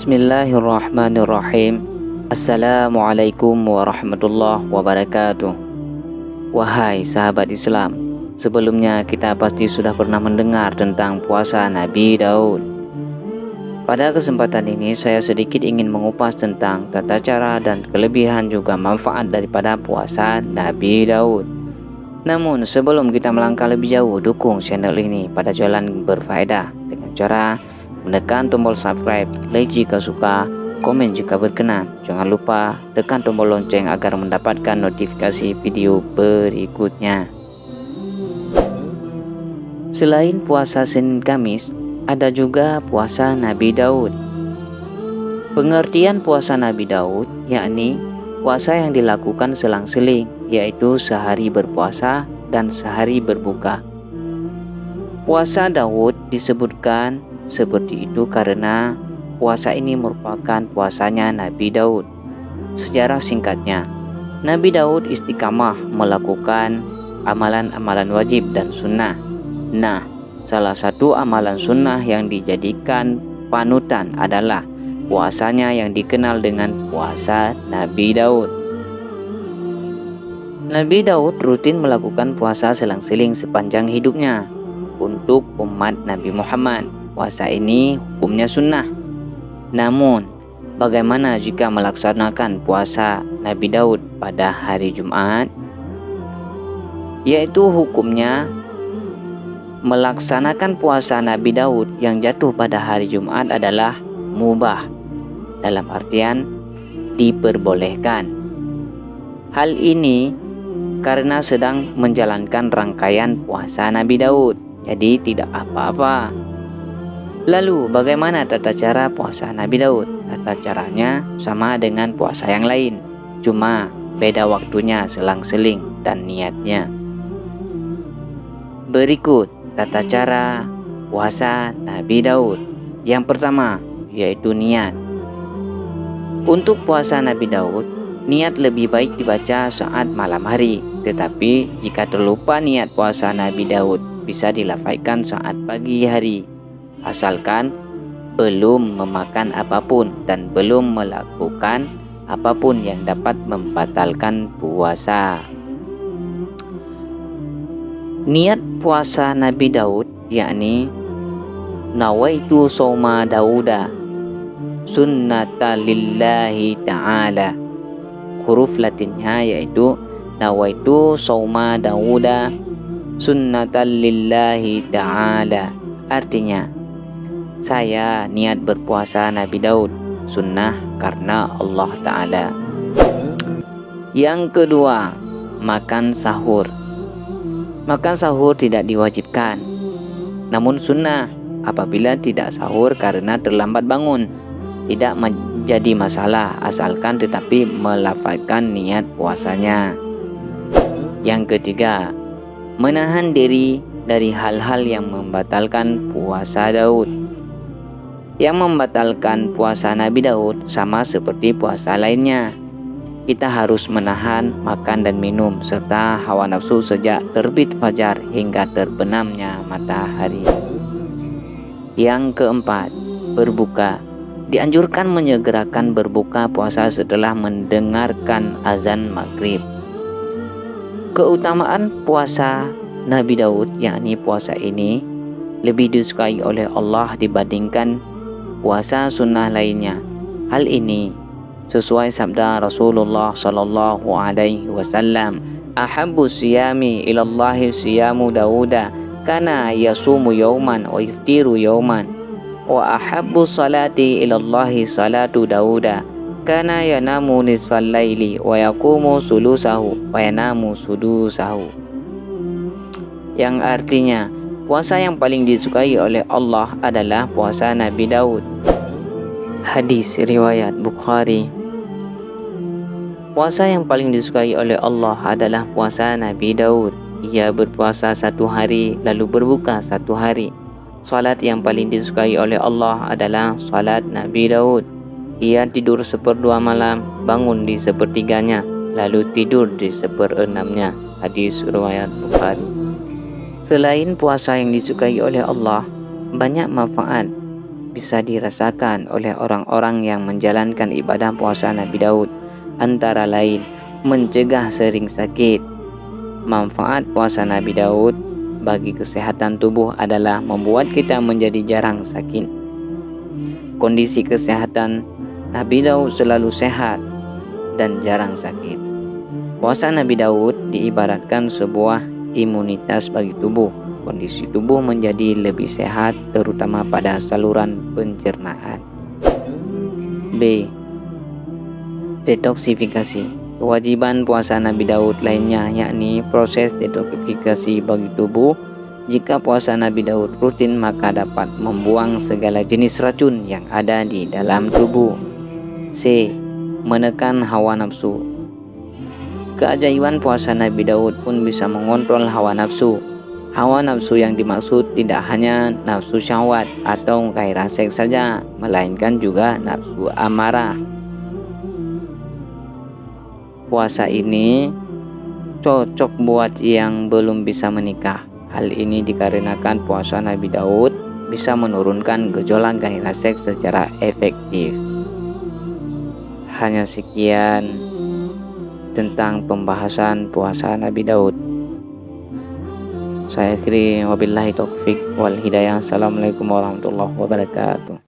Bismillahirrahmanirrahim. Assalamualaikum warahmatullahi wabarakatuh. Wahai sahabat Islam, sebelumnya kita pasti sudah pernah mendengar tentang puasa Nabi Daud. Pada kesempatan ini saya sedikit ingin mengupas tentang tata cara dan kelebihan juga manfaat daripada puasa Nabi Daud. Namun sebelum kita melangkah lebih jauh, dukung channel ini pada jalan berfaedah dengan cara menekan tombol subscribe, like jika suka, komen jika berkenan. Jangan lupa tekan tombol lonceng agar mendapatkan notifikasi video berikutnya. Selain puasa Senin Kamis, ada juga puasa Nabi Daud. Pengertian puasa Nabi Daud yakni puasa yang dilakukan selang-seling, yaitu sehari berpuasa dan sehari berbuka. Puasa Daud disebutkan seperti itu karena puasa ini merupakan puasanya Nabi Daud. Sejarah singkatnya, Nabi Daud istiqamah melakukan amalan-amalan wajib dan sunnah. Nah, salah satu amalan sunnah yang dijadikan panutan adalah puasanya yang dikenal dengan puasa Nabi Daud. Nabi Daud rutin melakukan puasa selang-seling sepanjang hidupnya. Untuk umat Nabi Muhammad, puasa ini hukumnya sunnah. Namun, bagaimana jika melaksanakan puasa Nabi Daud pada hari Jumat? Yaitu hukumnya melaksanakan puasa Nabi Daud yang jatuh pada hari Jumat adalah mubah, dalam artian diperbolehkan. Hal ini karena sedang menjalankan rangkaian puasa Nabi Daud, jadi tidak apa-apa. Lalu bagaimana tata cara puasa Nabi Daud? Tata caranya sama dengan puasa yang lain, cuma beda waktunya selang-seling dan niatnya. Berikut tata cara puasa Nabi Daud. Yang pertama yaitu niat. Untuk puasa Nabi Daud, niat lebih baik dibaca saat malam hari. Tetapi jika terlupa niat puasa Nabi Daud, bisa dilafazkan saat pagi hari, asalkan belum memakan apapun dan belum melakukan apapun yang dapat membatalkan puasa. Niat puasa Nabi Daud yakni nawaitu sawma Dauda sunnata lillahi ta'ala. Huruf latinnya yaitu nawaitu sawma Dauda sunnatan lillahi ta'ala. Artinya, saya niat berpuasa Nabi Daud, sunnah karena Allah Ta'ala. Yang kedua, makan sahur. Makan sahur tidak diwajibkan, namun sunnah. Apabila tidak sahur karena terlambat bangun, tidak menjadi masalah asalkan tetapi melafazkan niat puasanya. Yang ketiga, menahan diri dari hal-hal yang membatalkan puasa Daud. Yang membatalkan puasa Nabi Daud sama seperti puasa lainnya. Kita harus menahan makan dan minum serta hawa nafsu sejak terbit fajar hingga terbenamnya matahari. Yang keempat, berbuka. Dianjurkan menyegerakan berbuka puasa setelah mendengarkan azan maghrib. Keutamaan puasa Nabi Daud yakni puasa ini lebih disukai oleh Allah dibandingkan puasa sunnah lainnya. Hal ini sesuai sabda Rasulullah sallallahu alaihi wasallam, ahabbu siyami ilallahi siyamu Dauda kana yasumu yauman wa yuftiru yauman, wa ahabbu salati ilallahi salatu Dauda kana yanamu nisfal laili wa yaqumu sulusahu wa yanamu sudusahu. Yang artinya, puasa yang paling disukai oleh Allah adalah puasa Nabi Daud. Hadis riwayat Bukhari. Puasa yang paling disukai oleh Allah adalah puasa Nabi Daud. Ia berpuasa 1 hari lalu berbuka 1 hari. Salat yang paling disukai oleh Allah adalah salat Nabi Daud. Ia tidur 1/2 malam, bangun di 1/3-nya, lalu tidur di 1/6-nya. Hadis riwayat Bukhari. Selain puasa yang disukai oleh Allah, banyak manfaat bisa dirasakan oleh orang-orang yang menjalankan ibadah puasa Nabi Daud, antara lain mencegah sering sakit. Manfaat puasa Nabi Daud bagi kesehatan tubuh adalah membuat kita menjadi jarang sakit. Kondisi kesehatan Nabi Daud selalu sehat dan jarang sakit. Puasa Nabi Daud diibaratkan sebuah imunitas bagi tubuh. Kondisi tubuh menjadi lebih sehat, terutama pada saluran pencernaan. B. Detoksifikasi. Kewajiban puasa Nabi Daud lainnya yakni proses detoksifikasi bagi tubuh. Jika puasa Nabi Daud rutin, maka dapat membuang segala jenis racun yang ada di dalam tubuh. C. Menekan hawa nafsu. Keajaiban puasa Nabi Daud pun bisa mengontrol hawa nafsu. Hawa nafsu yang dimaksud tidak hanya nafsu syahwat atau gairah seks saja, melainkan juga nafsu amarah. Puasa ini cocok buat yang belum bisa menikah. Hal ini dikarenakan puasa Nabi Daud bisa menurunkan gejolak gairah seks secara efektif. Hanya sekian tentang pembahasan puasa Nabi Daud. Saya akhiri, wabillahi taufik wal hidayah. Assalamualaikum warahmatullahi wabarakatuh.